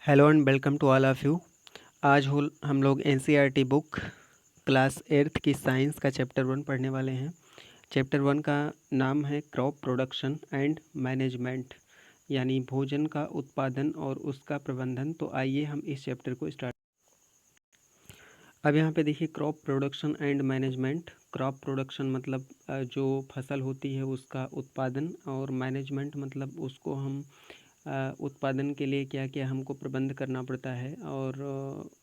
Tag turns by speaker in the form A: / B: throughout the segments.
A: Hello and welcome to all of you. आज हम लोग एनसीईआरटी बुक क्लास 8th की साइंस का चैप्टर 1 पढ़ने वाले हैं। चैप्टर 1 का नाम है क्रॉप प्रोडक्शन एंड मैनेजमेंट, यानी भोजन का उत्पादन और उसका प्रबंधन। तो आइए हम इस चैप्टर को स्टार्ट। अब यहाँ पे देखिए crop production and management. Crop production मतलब जो फसल होती है उसका उत्पादन, और मैनेजमेंट मतलब उसको हम उत्पादन के लिए क्या क्या हमको प्रबंध करना पड़ता है, और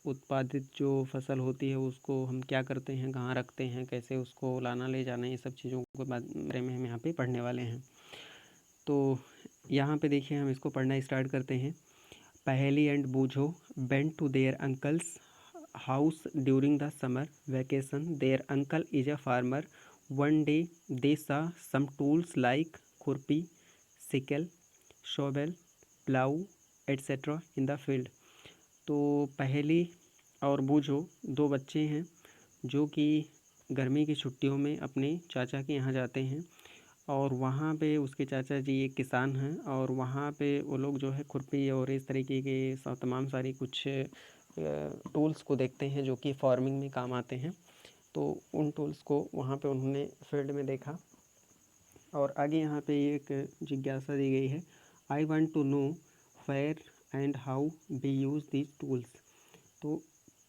A: उत्पादित जो फसल होती है उसको हम क्या करते हैं, कहाँ रखते हैं, कैसे उसको लाना ले जाना, ये सब चीज़ों के बारे में हम यहाँ पे पढ़ने वाले हैं। तो यहाँ पे देखिए हम इसको पढ़ना स्टार्ट करते हैं। Paheli and Boojho went to there uncle's house during the summer vacation. There uncle is a farmer. One day they saw some tools like खुरपी, sickle, shovel, plough etcetera in the field. तो पहेली और बूझो दो बच्चे हैं जो कि गर्मी की छुट्टियों में अपने चाचा के यहाँ जाते हैं, और वहाँ पे उसके चाचा जी एक किसान हैं, और वहाँ पे वो लोग जो है खुरपी और इस तरीके के तमाम सारी कुछ टूल्स को देखते हैं जो कि फार्मिंग में काम आते हैं। तो उन टूल्स को वहाँ पे उन्होंने फील्ड में देखा, और आगे यहाँ पे एक जिज्ञासा दी गई है। I want to know where and how we use these tools. तो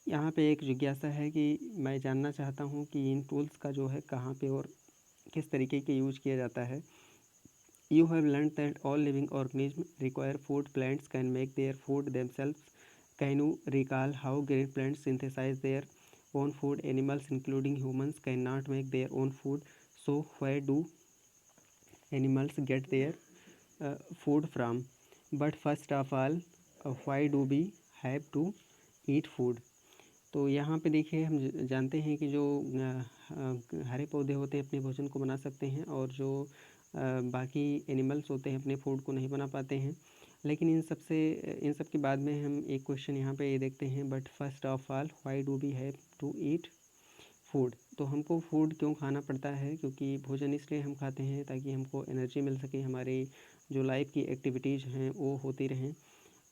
A: यहाँ पे एक जिज्ञासा है कि मैं जानना चाहता हूँ कि इन टूल्स का जो है कहाँ पे और किस तरीके के यूज किया जाता है। You have learned that all living organisms require food. Plants can make their food themselves. Can you recall how green plants synthesize their own food? Animals, including humans, cannot make their own food. So where do animals get their food from? But first of all, why do we have to eat food? तो यहाँ पे देखिए हम जानते हैं कि जो हरे पौधे होते हैं अपने भोजन को बना सकते हैं, और जो बाकी एनिमल्स होते हैं अपने फूड को नहीं बना पाते हैं। लेकिन इन सब के बाद में हम एक क्वेश्चन यहाँ पे ये देखते हैं, but first of all why do we have to eat food. तो हमको फूड क्यों खाना पड़ता है, क्योंकि भोजन इसलिए हम खाते हैं ताकि हमको एनर्जी मिल सके, हमारी जो लाइफ की एक्टिविटीज़ हैं वो होती रहें,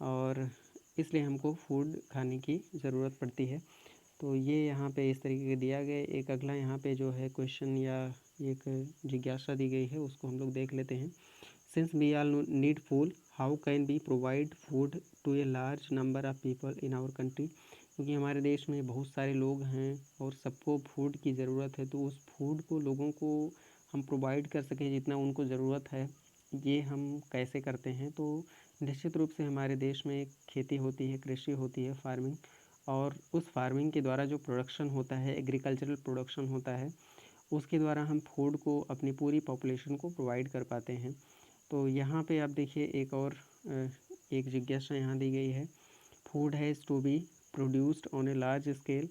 A: और इसलिए हमको फूड खाने की ज़रूरत पड़ती है। तो ये यहाँ पे इस तरीके के दिया गया। एक अगला यहाँ पे जो है क्वेश्चन या एक जिज्ञासा दी गई है, उसको हम लोग देख लेते हैं। Since we all need food, how can be provide food to a large number of people in our country. क्योंकि हमारे देश में बहुत सारे लोग हैं और सबको फूड की ज़रूरत है, तो उस फूड को लोगों को हम प्रोवाइड कर सकें जितना उनको ज़रूरत है, ये हम कैसे करते हैं। तो निश्चित रूप से हमारे देश में एक खेती होती है, कृषि होती है, फार्मिंग, और उस फार्मिंग के द्वारा जो प्रोडक्शन होता है, एग्रीकल्चरल प्रोडक्शन होता है, उसके द्वारा हम फूड को अपनी पूरी पॉपुलेशन को प्रोवाइड कर पाते हैं। तो यहाँ पे आप देखिए एक जिज्ञासा यहाँ दी गई है। Food has to be produced on a large scale.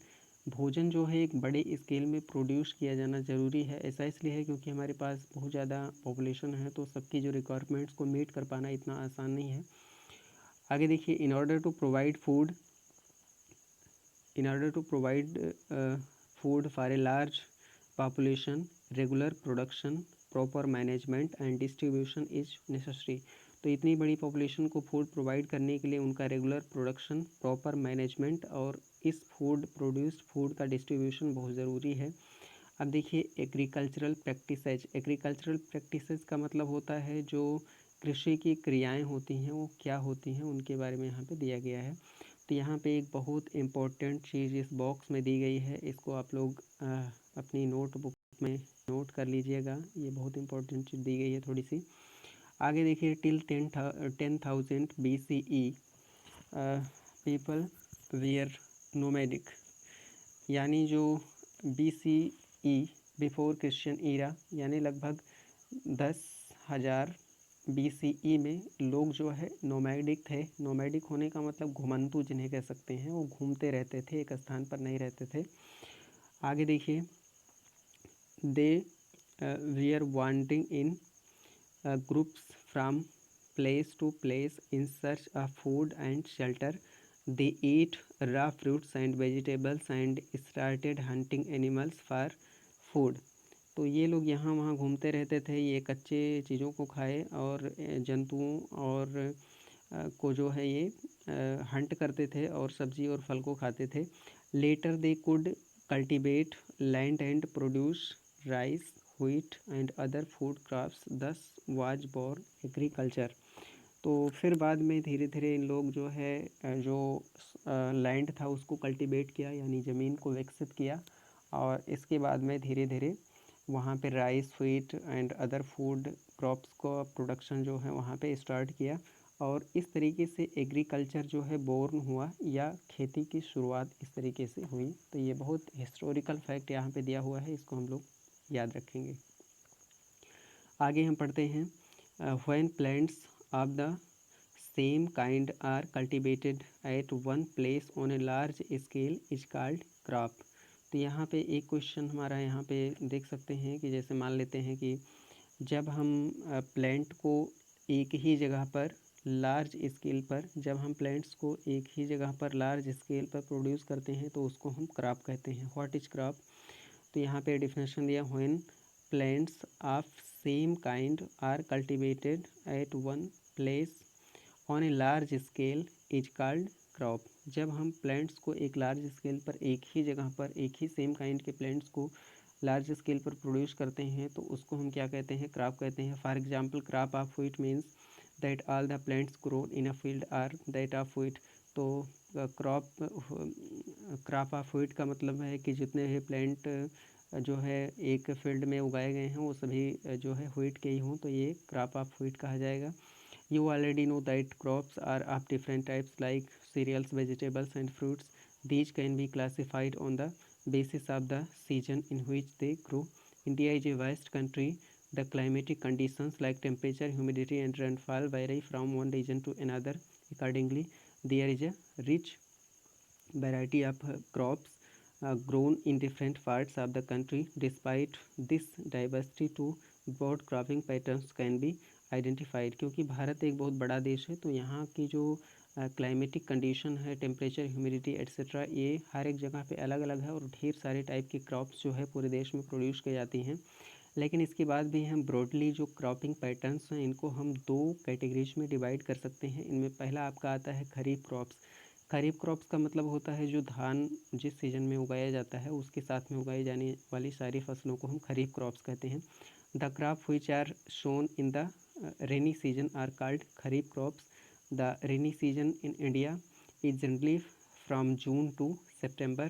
A: भोजन जो है एक बड़े स्केल में प्रोड्यूस किया जाना ज़रूरी है। ऐसा इसलिए है क्योंकि हमारे पास बहुत ज़्यादा पॉपुलेशन है, तो सबकी जो रिक्वायरमेंट्स को मीट कर पाना इतना आसान नहीं है। आगे देखिए, in order to provide food for a large population, regular production, proper management and distribution is necessary। तो इतनी बड़ी पॉपुलेशन को फूड प्रोवाइड करने के लिए उनका रेगुलर प्रोडक्शन, प्रॉपर मैनेजमेंट और इस प्रोड्यूस्ड फूड का डिस्ट्रीब्यूशन बहुत ज़रूरी है। अब देखिए एग्रीकल्चरल प्रैक्टिसेज। एग्रीकल्चरल प्रैक्टिसेज का मतलब होता है जो कृषि की क्रियाएं होती हैं वो क्या होती हैं, उनके बारे में यहाँ पे दिया गया है। तो यहाँ पे एक बहुत इम्पोर्टेंट चीज़ इस बॉक्स में दी गई है, इसको आप लोग अपनी नोटबुक में नोट कर लीजिएगा। ये बहुत इम्पोर्टेंट चीज़ दी गई है थोड़ी सी। आगे देखिए, till 10,000 BCE people were nomadic, यानी जो BCE बिफोर क्रिश्चियन ईरा, यानी लगभग 10,000 BCE में लोग जो है नोमैडिक थे। नोमैडिक होने का मतलब घुमंतु जिन्हें कह सकते हैं, वो घूमते रहते थे, एक स्थान पर नहीं रहते थे। आगे देखिए, they were wanting in groups from place to place in search of food and shelter. They eat raw fruits and vegetables and started hunting animals for food। तो ये लोग यहाँ वहाँ घूमते रहते थे, ये कच्चे चीज़ों को खाए और जंतुओं और को जो है ये हंट करते थे और सब्जी और फल को खाते थे। Later they could cultivate land and produce rice, wheat and other food crops, thus was born agriculture. तो फिर बाद में धीरे धीरे इन लोग जो है जो लैंड था उसको कल्टीवेट किया, यानी ज़मीन को विकसित किया, और इसके बाद में धीरे धीरे वहाँ पे rice, wheat and other food crops को प्रोडक्शन जो है वहाँ पे स्टार्ट किया, और इस तरीके से एग्रीकल्चर जो है बोर्न हुआ, या खेती की शुरुआत इस तरीके से हुई। तो ये बहुत हिस्टोरिकल फैक्ट यहाँ पे दिया हुआ है, इसको हम लोग याद रखेंगे। आगे हम पढ़ते हैं, when plants of the same kind are cultivated at one place on a large scale is called crop. तो यहाँ पे एक क्वेश्चन हमारा यहाँ पे देख सकते हैं कि जैसे मान लेते हैं कि जब हम प्लांट को एक ही जगह पर लार्ज स्केल पर जब हम प्लांट्स को एक ही जगह पर लार्ज स्केल पर प्रोड्यूस करते हैं तो उसको हम क्रॉप कहते हैं। What is crop? तो यहाँ पे डिफिनेशन दिया, when plants of same kind are cultivated at one place on a large scale is called crop. जब हम प्लांट्स को एक लार्ज स्केल पर एक ही जगह पर एक ही सेम काइंड के प्लांट्स को लार्ज स्केल पर प्रोड्यूस करते हैं तो उसको हम क्या कहते हैं? क्रॉप कहते हैं। For example, crop of wheat means that all the plants grown in a field are that of wheat. तो क्रॉप ऑफ व्हीट का मतलब है कि जितने भी प्लांट जो है एक फील्ड में उगाए गए हैं वो सभी जो है व्हीट के ही हों, तो ये क्रॉप ऑफ व्हीट कहा जाएगा। You already know that crops are of different types like cereals, vegetables and fruits. These can be classified on the basis of the season in which they grow. India is a vast country. The climatic conditions like temperature, humidity and rainfall vary from one region to another. Accordingly, there is a rich variety of crops grown in different parts of the country. Despite this diversity, two broad cropping patterns can be identified. क्योंकि भारत एक बहुत बड़ा देश है तो यहाँ की जो क्लाइमेटिक कंडीशन है, टेम्परेचर, ह्यूमिडिटी एट्सेट्रा, ये हर एक जगह पे अलग अलग है और ढेर सारे टाइप की क्रॉप्स जो है पूरे देश में प्रोड्यूस की जाती हैं। लेकिन इसके बाद भी हम ब्रॉडली जो क्रॉपिंग पैटर्न्स हैं इनको हम दो कैटेगरीज में डिवाइड कर सकते हैं। इनमें पहला आपका आता है खरीफ क्रॉप्स। खरीफ क्रॉप्स का मतलब होता है जो धान जिस सीजन में उगाया जाता है उसके साथ में उगाई जाने वाली सारी फसलों को हम खरीफ क्रॉप्स कहते हैं। The crop which are sown in the rainy season are called kharif crops. The rainy season in India is generally from June to September.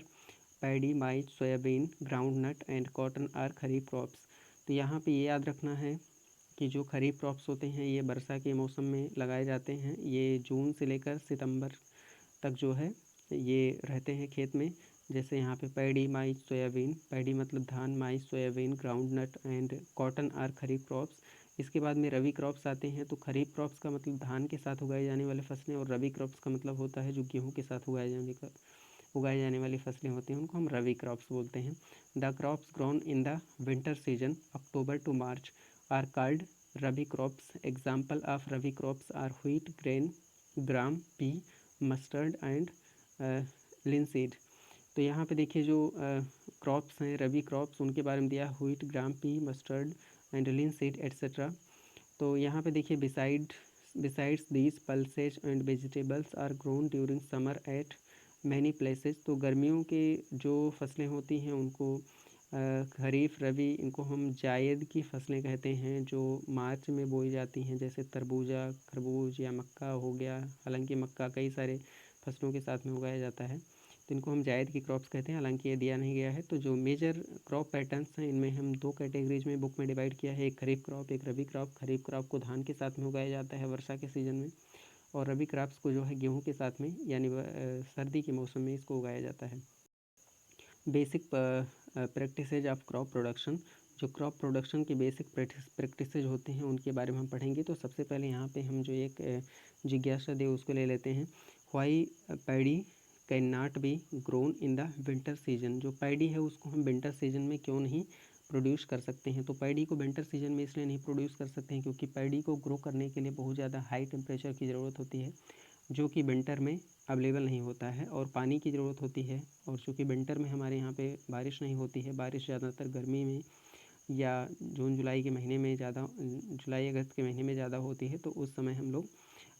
A: Paddy, maize, soybean, groundnut and cotton are kharif crops. तो यहाँ पे ये याद रखना है कि जो खरीफ crops होते हैं ये वर्षा के मौसम में लगाए जाते हैं। ये जून से लेकर सितंबर तक जो है ये रहते हैं खेत में। जैसे यहाँ पे पैडी, माइज, सोयाबीन। पैडी मतलब धान, maize, soybean, groundnut and cotton are kharif crops. इसके बाद में रबी क्रॉप्स आते हैं। तो खरीफ क्रॉप्स का मतलब धान के साथ उगाए जाने वाले फसलें, और रबी क्रॉप्स का मतलब होता है जो गेहूँ के साथ उगाए जाने वाली फसलें होती हैं उनको हम रबी क्रॉप्स बोलते हैं। The crops grown in the winter season October to March are called rabi crops. Example of rabi crops are wheat, grain, gram, pea, mustard and linseed. तो यहाँ पे देखिए जो क्रॉप्स हैं रबी क्रॉप्स उनके बारे में दिया, wheat, gram, pea, mustard and linseed etcetera. तो यहाँ पे देखिए besides these pulses and vegetables are grown during summer at many places. तो गर्मियों के जो फसलें होती हैं उनको खरीफ, रबी, इनको हम जायद की फसलें कहते हैं जो मार्च में बोई जाती हैं, जैसे तरबूजा, खरबूज या मक्का हो गया। हालांकि मक्का कई सारे फसलों के साथ में उगाया जाता है तो इनको हम जायद की क्रॉप्स कहते हैं। हालांकि ये दिया नहीं गया है। तो जो मेजर क्रॉप पैटर्न्स हैं इनमें हम दो कैटेगरीज में बुक में डिवाइड किया है, एक खरीफ क्रॉप, एक रबी क्रॉप। खरीफ क्रॉप को धान के साथ में उगाया जाता है वर्षा के सीज़न में, और रबी क्रॉप्स को जो है गेहूँ के साथ में यानी सर्दी के मौसम में इसको उगाया जाता है। Basic practices of crop production. जो क्रॉप प्रोडक्शन के बेसिक प्रैक्टिसेज होते हैं उनके बारे में हम पढ़ेंगे। तो सबसे पहले यहाँ पे हम जो एक जिज्ञासा दे उसको ले लेते हैं। Why paddy can not be grown in the winter season. जो पैडी है उसको हम विंटर सीजन में क्यों नहीं प्रोड्यूस कर सकते हैं? तो पैडी को विंटर सीजन में इसलिए नहीं प्रोड्यूस कर सकते हैं क्योंकि पैडी को ग्रो करने के लिए बहुत ज़्यादा हाई टेम्परेचर की ज़रूरत होती है जो कि विंटर में अवेलेबल नहीं होता है, और पानी की ज़रूरत होती है। और चूँकि विंटर में हमारे यहाँ पे बारिश नहीं होती है, बारिश ज़्यादातर गर्मी में या जून जुलाई के महीने में ज़्यादा, जुलाई अगस्त के महीने में ज़्यादा होती है, तो उस समय हम लोग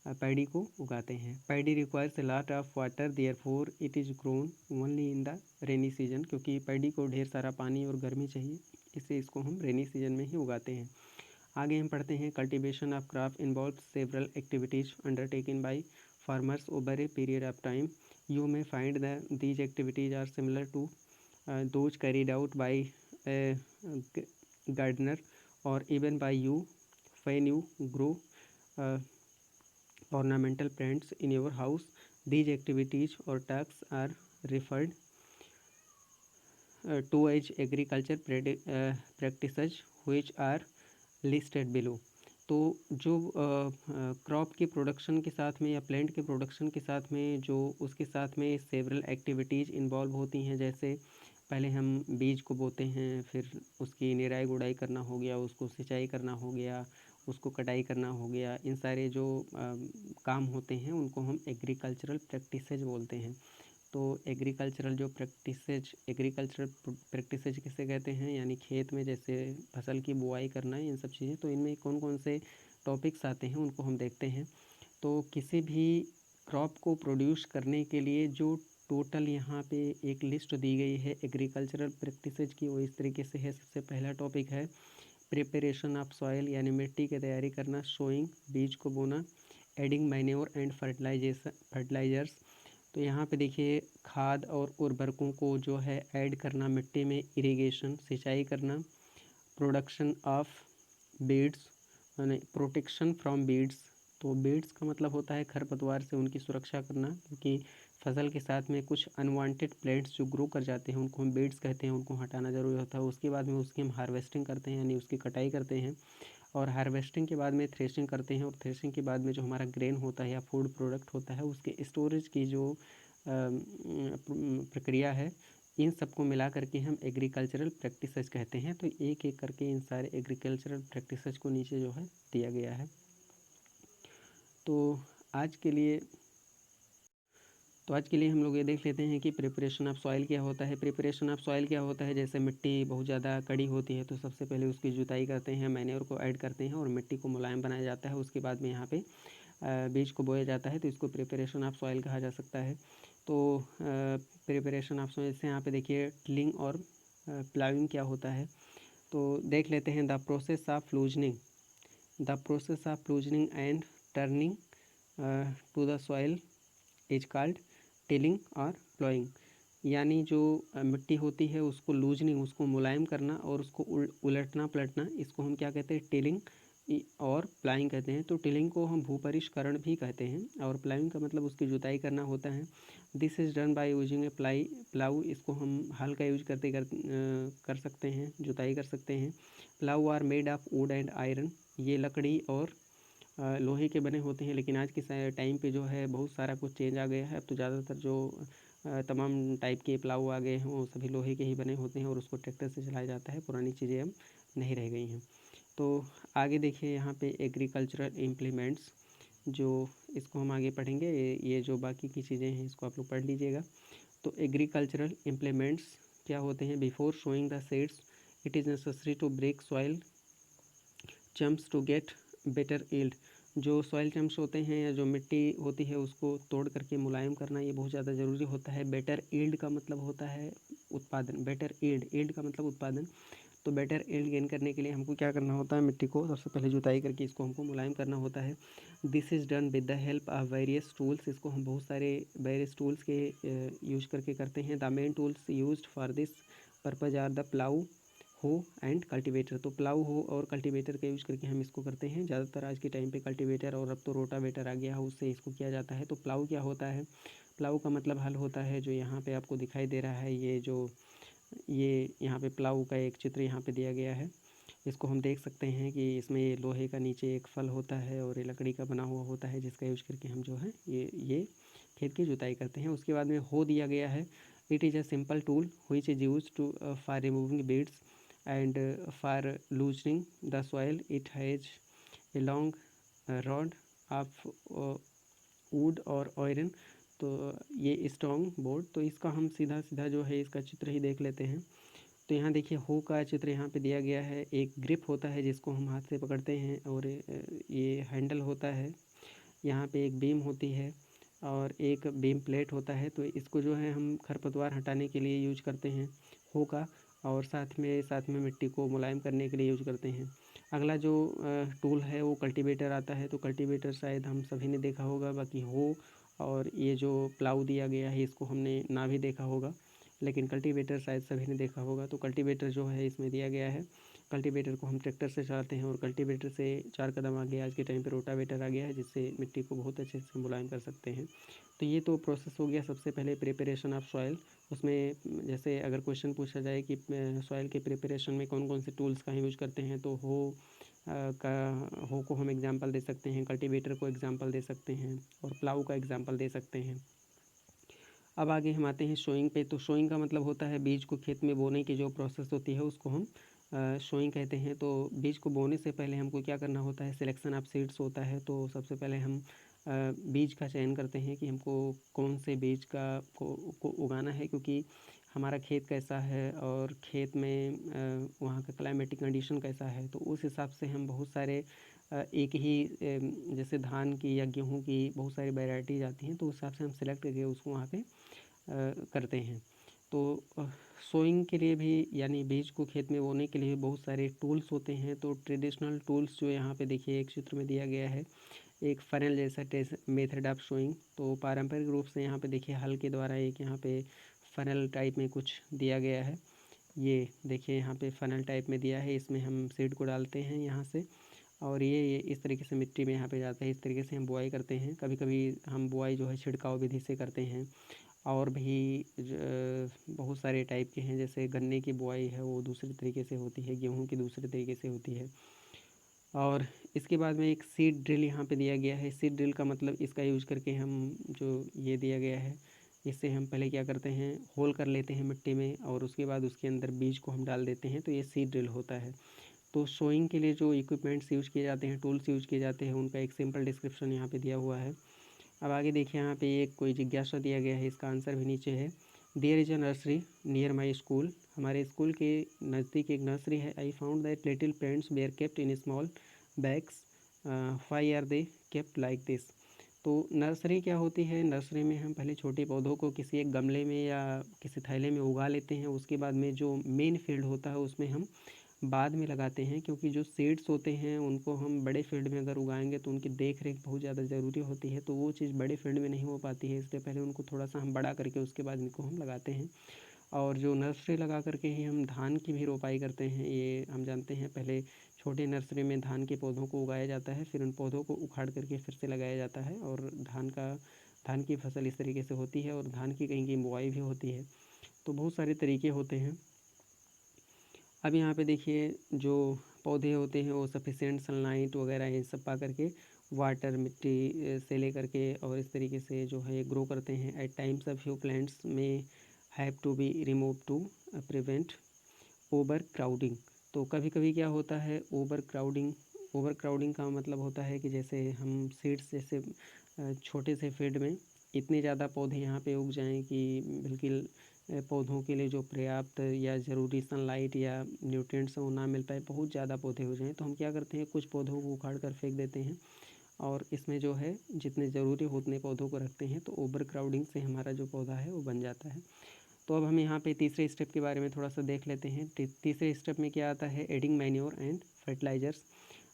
A: पैडी को उगाते हैं। Paddy requires a lot of water, therefore it is grown only in the rainy season, क्योंकि पैडी को ढेर सारा पानी और गर्मी चाहिए, इससे इसको हम रेनी सीजन में ही उगाते हैं। आगे हम पढ़ते हैं cultivation of crop involve several activities undertaken by farmers over a period of time. You may find these activities are similar to those carried out by gardener और even by you when you grow ornamental plants in your house. These activities or tasks are referred to as agriculture practices which are listed below. तो जो crop के production के साथ में या plant के production के साथ में जो उसके साथ में सेवरल एक्टिविटीज़ इन्वॉल्व होती हैं, जैसे पहले हम बीज को बोते हैं, फिर उसकी निराई गुड़ाई करना हो गया, उसको सिंचाई करना हो गया, उसको कटाई करना हो गया, इन सारे जो काम होते हैं उनको हम एग्रीकल्चरल प्रैक्टिसेज बोलते हैं। तो एग्रीकल्चरल प्रैक्टिसेज किसे कहते हैं, यानी खेत में जैसे फसल की बुआई करना, इन सब चीज़ें। तो इनमें कौन कौन से टॉपिक्स आते हैं उनको हम देखते हैं। तो किसी भी क्रॉप को प्रोड्यूस करने के लिए जो टोटल यहाँ पे एक लिस्ट दी गई है एग्रीकल्चरल प्रैक्टिसेज की, वो इस तरीके से है। सबसे पहला टॉपिक है प्रिपरेशन ऑफ सॉइल, यानी मिट्टी की तैयारी करना, सोइंग बीज को बोना, एडिंग मैन्योर एंड फर्टिलाइजर्स। तो यहाँ पे देखिए खाद और उर्वरकों को जो है ऐड करना मिट्टी में, इरिगेशन सिंचाई करना, प्रोडक्शन ऑफ बीड्स यानी प्रोटेक्शन फ्रॉम बीड्स। तो बीड्स का मतलब होता है खरपतवार से उनकी सुरक्षा करना, क्योंकि फसल के साथ में कुछ अनवांटेड प्लांट्स जो ग्रो कर जाते हैं उनको हम बीड्स कहते हैं, उनको हटाना ज़रूरी होता है। उसके बाद में उसकी हम हार्वेस्टिंग करते हैं, यानी उसकी कटाई करते हैं, और हार्वेस्टिंग के बाद में थ्रेशिंग करते हैं, और थ्रेशिंग के बाद में जो हमारा ग्रेन होता है या फूड प्रोडक्ट होता है उसके स्टोरेज की जो प्रक्रिया है, इन सबको मिला करके हम एग्रीकल्चरल प्रैक्टिसेस कहते हैं। तो एक एक करके इन सारे एग्रीकल्चरल प्रैक्टिसेस को नीचे जो है दिया गया है। तो आज के लिए हम लोग ये देख लेते हैं कि प्रिपरेशन ऑफ सॉइल क्या होता है। प्रिपरेशन ऑफ सॉइल क्या होता है, जैसे मिट्टी बहुत ज़्यादा कड़ी होती है तो सबसे पहले उसकी जुताई करते हैं, मैन्योर को ऐड करते हैं और मिट्टी को मुलायम बनाया जाता है। उसके बाद में यहाँ पे बीज को बोया जाता है, तो इसको प्रिपरेशन ऑफ सॉइल कहा जा सकता है। तो प्रिपरेशन ऑफ सॉइल से यहाँ पे देखिए टिलिंग और प्लाविंग क्या होता है, तो देख लेते हैं। The process of loosening and turning to the soil is called tilling or ploughing. यानी जो मिट्टी होती है उसको लूजनिंग, उसको मुलायम करना और उसको उलटना पलटना, इसको हम क्या कहते हैं, टिलिंग और प्लाइंग कहते हैं। तो टिलिंग को हम भूपरिष्करण भी कहते हैं, और प्लाइंग का मतलब उसकी जुताई करना होता है। This is done by using A plough, इसको हम हल का यूज कर सकते हैं, जुताई कर सकते हैं। Plough are made of wood and iron, ये लकड़ी और लोहे के बने होते हैं, लेकिन आज के टाइम पे जो है बहुत सारा कुछ चेंज आ गया है। अब तो ज़्यादातर जो तमाम टाइप के प्लाऊ आ गए हैं वो सभी लोहे के ही बने होते हैं और उसको ट्रैक्टर से चलाया जाता है। पुरानी चीज़ें अब नहीं रह गई हैं। तो आगे देखिए यहाँ पे एग्रीकल्चरल इम्प्लीमेंट्स, जो इसको हम आगे पढ़ेंगे, ये जो बाकी की चीज़ें हैं इसको आप लोग पढ़ लीजिएगा। तो एग्रीकल्चरल इम्प्लीमेंट्स क्या होते हैं, before sowing the seeds it is necessary to break soil clumps to get better yield. जो सॉइल चम्प्स होते हैं या जो मिट्टी होती है उसको तोड़ करके मुलायम करना, ये बहुत ज़्यादा ज़रूरी होता है। बेटर यील्ड का मतलब होता है उत्पादन, बेटर यील्ड का मतलब उत्पादन। तो बेटर यील्ड गेन करने के लिए हमको क्या करना होता है, मिट्टी को सबसे पहले जुताई करके इसको हमको मुलायम करना होता है। This is done with the help of various tools, इसको हम बहुत सारे वेरियस टूल्स के यूज करके करते हैं। The main tools used for this purpose are the plough, hoe and cultivator. तो प्लाऊ हो और कल्टीवेटर का यूज़ करके हम इसको करते हैं। ज़्यादातर आज के टाइम पे कल्टीवेटर और अब तो रोटावेटर आ गया है, उससे इसको किया जाता है। तो प्लाऊ क्या होता है, प्लाऊ का मतलब हल होता है। जो यहाँ पे आपको दिखाई दे रहा है, ये यहाँ पे प्लाऊ का एक चित्र यहाँ पे दिया गया है। इसको हम देख सकते हैं कि इसमें ये लोहे का नीचे एक फल होता है और ये लकड़ी का बना हुआ होता है, जिसका यूज करके हम जो है ये खेत की जुताई करते हैं। उसके बाद में हो दिया गया है। It is a simple tool which is used to for removing weeds and for loosening the soil it has a long rod of wood और iron। तो ये स्ट्रॉन्ग बोर्ड, तो इसका हम सीधा सीधा जो है इसका चित्र ही देख लेते हैं। तो यहाँ देखिए हो का चित्र यहाँ पे दिया गया है। एक ग्रिप होता है जिसको हम हाथ से पकड़ते हैं, और ये हैंडल होता है, यहाँ पे एक बीम होती है और एक बीम प्लेट होता है। तो इसको जो है हम खरपतवार हटाने के लिए यूज करते हैं हो का, और साथ में मिट्टी को मुलायम करने के लिए यूज करते हैं। अगला जो टूल है वो कल्टीवेटर आता है। तो कल्टीवेटर शायद हम सभी ने देखा होगा, बाकी हो और ये जो प्लाऊ दिया गया है इसको हमने ना भी देखा होगा, लेकिन कल्टीवेटर शायद सभी ने देखा होगा। तो कल्टीवेटर जो है इसमें दिया गया है। कल्टीवेटर को हम ट्रैक्टर से चलाते हैं और कल्टीवेटर से 4 कदम आगे आज के टाइम पे रोटावेटर आ गया है, जिससे मिट्टी को बहुत अच्छे से मुलायम कर सकते हैं। तो ये तो प्रोसेस हो गया सबसे पहले प्रिपरेशन ऑफ सॉइल। उसमें जैसे अगर क्वेश्चन पूछा जाए कि सॉइल के प्रिपरेशन में कौन कौन से टूल्स का यूज करते हैं, तो हो को हम एग्जांपल दे सकते हैं, कल्टीवेटर को एग्जांपल दे सकते हैं और प्लाऊ का एग्जांपल दे सकते हैं। अब आगे हम आते हैं शोइंग पे। तो शोइंग का मतलब होता है बीज को खेत में बोने की जो प्रोसेस होती है उसको हम शोइंग कहते हैं। तो बीज को बोने से पहले हमको क्या करना होता है, सिलेक्शन ऑफ सीड्स होता है। तो सबसे पहले हम बीज का चयन करते हैं कि हमको कौन से बीज को उगाना है, क्योंकि हमारा खेत कैसा है और खेत में वहाँ का क्लाइमेटिक कंडीशन कैसा है। तो उस हिसाब से हम बहुत सारे एक ही जैसे धान की या गेहूँ की बहुत सारी वैरायटीज आती हैं, तो उस हिसाब से हम सेलेक्ट करके उसको वहाँ पे करते हैं। तो सोइंग के लिए भी यानी बीज को खेत में बोने के लिए बहुत सारे टूल्स होते हैं। तो ट्रेडिशनल टूल्स जो यहाँ पे देखिए एक चित्र में दिया गया है, एक फनल जैसा मेथड ऑफ सोइंग। तो पारंपरिक रूप से यहाँ पे देखिए हल के द्वारा एक यहाँ पे फनल टाइप में कुछ दिया गया है। ये देखिए यहाँ पे फनल टाइप में दिया है, इसमें हम सीड को डालते हैं यहाँ से, और ये इस तरीके से मिट्टी में यहाँ पे जाता है। इस तरीके से हम बुआई करते हैं। कभी कभी हम बुआई जो है छिड़काव विधि से करते हैं, और भी बहुत सारे टाइप के हैं। जैसे गन्ने की बुआई है वो दूसरे तरीके से होती है, गेहूँ की दूसरे तरीके से होती है। और इसके बाद में एक सीड ड्रिल यहाँ पे दिया गया है। सीड ड्रिल का मतलब इसका यूज करके हम जो ये दिया गया है, इससे हम पहले क्या करते हैं, होल कर लेते हैं मिट्टी में और उसके बाद उसके अंदर बीज को हम डाल देते हैं। तो ये सीड ड्रिल होता है। तो सोइंग के लिए जो इक्विपमेंट्स यूज किए जाते हैं, टूल्स यूज किए जाते हैं, उनका एक सिंपल डिस्क्रिप्शन यहाँ पे दिया हुआ है। अब आगे देखिए यहाँ पे एक कोई जिज्ञासा दिया गया है, इसका आंसर भी नीचे है। There is a nursery near my school. हमारे स्कूल के नज़दीक एक नर्सरी है। I found that little plants were kept in small bags, why are they kept like this. तो नर्सरी क्या होती है, नर्सरी में हम पहले छोटे पौधों को किसी एक गमले में या किसी थैले में उगा लेते हैं। उसके बाद में जो मेन फील्ड होता है उसमें हम बाद में लगाते हैं, क्योंकि जो सीड्स होते हैं उनको हम बड़े फील्ड में अगर उगाएंगे तो उनकी देख रेख बहुत ज़्यादा ज़रूरी होती है। तो वो चीज़ बड़े फील्ड में नहीं हो पाती है, इसलिए पहले उनको थोड़ा सा हम बड़ा करके उसके बाद इनको हम लगाते हैं। और जो नर्सरी लगा करके ही हम धान की भी रोपाई करते हैं, ये हम जानते हैं। पहले छोटे नर्सरी में धान के पौधों को उगाया जाता है, फिर उन पौधों को उखाड़ करके फिर से लगाया जाता है, और धान की फसल इस तरीके से होती है, और धान की कहीं की बुआई भी होती है। तो बहुत सारे तरीके होते हैं। अब यहाँ पे देखिए जो पौधे होते हैं वो सफिशिएंट सनलाइट वगैरह ये सब पा करके वाटर मिट्टी से ले करके और इस तरीके से जो है ग्रो करते हैं। At times a few plants may have to be remove to prevent overcrowding. तो कभी कभी क्या होता है ओवर क्राउडिंग का मतलब होता है कि जैसे हम सीड्स जैसे छोटे से फील्ड में इतने ज़्यादा पौधे यहाँ पे उग जाएं कि बिल्कुल पौधों के लिए जो पर्याप्त या ज़रूरी सनलाइट या न्यूट्रिएंट्स वो ना मिल पाए, बहुत ज़्यादा पौधे हो जाएं, तो हम क्या करते हैं, कुछ पौधों को उखाड़ कर फेंक देते हैं और इसमें जो है जितने ज़रूरी हो उतने पौधों को रखते हैं। तो ओवर क्राउडिंग से हमारा जो पौधा है वो बन जाता है। तो अब हम यहाँ पे तीसरे स्टेप के बारे में थोड़ा सा देख लेते हैं। तीसरे स्टेप में क्या आता है, adding manure and fertilisers.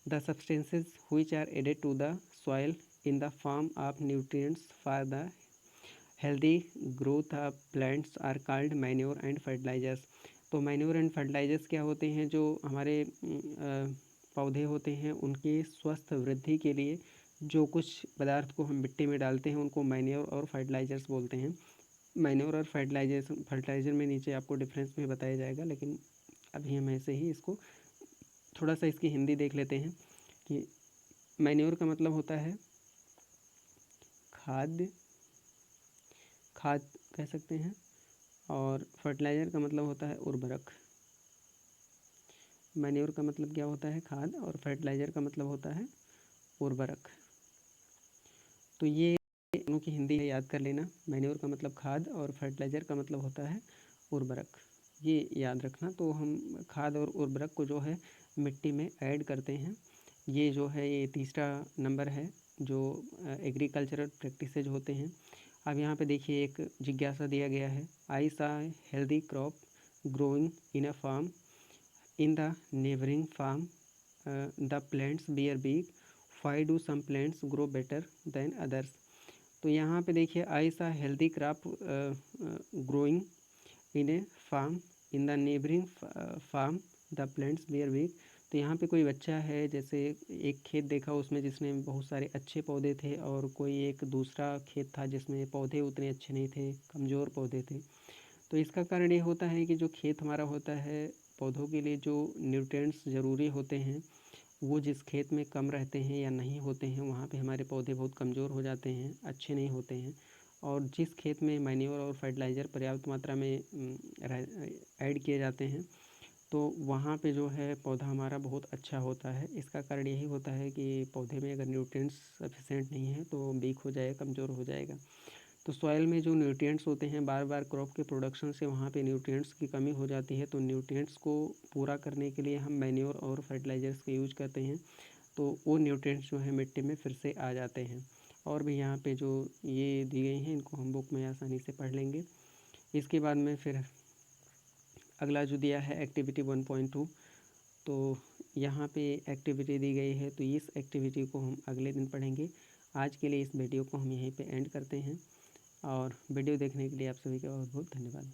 A: The substances which are added to the soil in the form of nutrients for the healthy growth of plants are called manure and fertilisers. तो मैन्योर एंड फर्टिलाइजर्स क्या होते हैं, जो हमारे पौधे होते हैं उनके स्वस्थ वृद्धि के लिए जो कुछ पदार्थ को हम मिट्टी में डालते हैं उनको मैन्योर और फर्टिलाइजर्स बोलते हैं। मैन्योर और फर्टिलाइजर में नीचे आपको डिफरेंस भी बताया जाएगा, लेकिन अभी हम ऐसे ही इसको थोड़ा सा इसकी हिंदी देख लेते हैं कि मैन्योर का मतलब होता है खाद कह सकते हैं, और फर्टिलाइज़र का मतलब होता है उर्वरक। मैन्योर का मतलब क्या होता है, खाद, और फर्टिलाइज़र का मतलब होता है उर्वरक। तो ये दोनों की हिंदी है, याद कर लेना। मैन्योर का मतलब खाद और फर्टिलाइज़र का मतलब होता है उर्वरक, ये याद रखना। तो हम खाद और उर्वरक को जो है मिट्टी में ऐड करते हैं। ये जो है ये तीसरा नंबर है जो एग्रीकल्चरल प्रैक्टिसेज होते हैं। अब यहाँ पे देखिए एक जिज्ञासा दिया गया है, I saw healthy crop growing in a farm in the neighbouring farm the plants bear big, why do some plants grow better than others. तो यहाँ पे देखिए I saw healthy crop growing in a farm in the neighbouring farm the plants bear big. तो यहाँ पे कोई बच्चा है, जैसे एक खेत देखा उसमें जिसमें बहुत सारे अच्छे पौधे थे, और कोई एक दूसरा खेत था जिसमें पौधे उतने अच्छे नहीं थे, कमज़ोर पौधे थे। तो इसका कारण ये होता है कि जो खेत हमारा होता है, पौधों के लिए जो न्यूट्रिएंट्स ज़रूरी होते हैं वो जिस खेत में कम रहते हैं या नहीं होते हैं, वहाँ पे हमारे पौधे बहुत कमज़ोर हो जाते हैं, अच्छे नहीं होते हैं। और जिस खेत में मैन्योर और फर्टिलाइज़र पर्याप्त मात्रा में ऐड किए जाते हैं, तो वहाँ पे जो है पौधा हमारा बहुत अच्छा होता है। इसका कारण यही होता है कि पौधे में अगर न्यूट्रिएंट्स सफिशिएंट नहीं है तो वीक हो जाएगा, कमज़ोर हो जाएगा। तो सॉइल में जो न्यूट्रिएंट्स होते हैं, बार बार क्रॉप के प्रोडक्शन से वहाँ पे न्यूट्रिएंट्स की कमी हो जाती है। तो न्यूट्रिएंट्स को पूरा करने के लिए हम मैन्योर और फर्टिलाइज़र्स का यूज करते हैं, तो वो न्यूट्रिएंट्स जो है मिट्टी में फिर से आ जाते हैं। और भी यहाँ पे जो ये दी गई हैं, इनको हम बुक में आसानी से पढ़ लेंगे। इसके बाद में फिर अगला जो दिया है एक्टिविटी 1.2, तो यहाँ पे एक्टिविटी दी गई है, तो इस एक्टिविटी को हम अगले दिन पढ़ेंगे। आज के लिए इस वीडियो को हम यहीं पे एंड करते हैं, और वीडियो देखने के लिए आप सभी का बहुत बहुत धन्यवाद।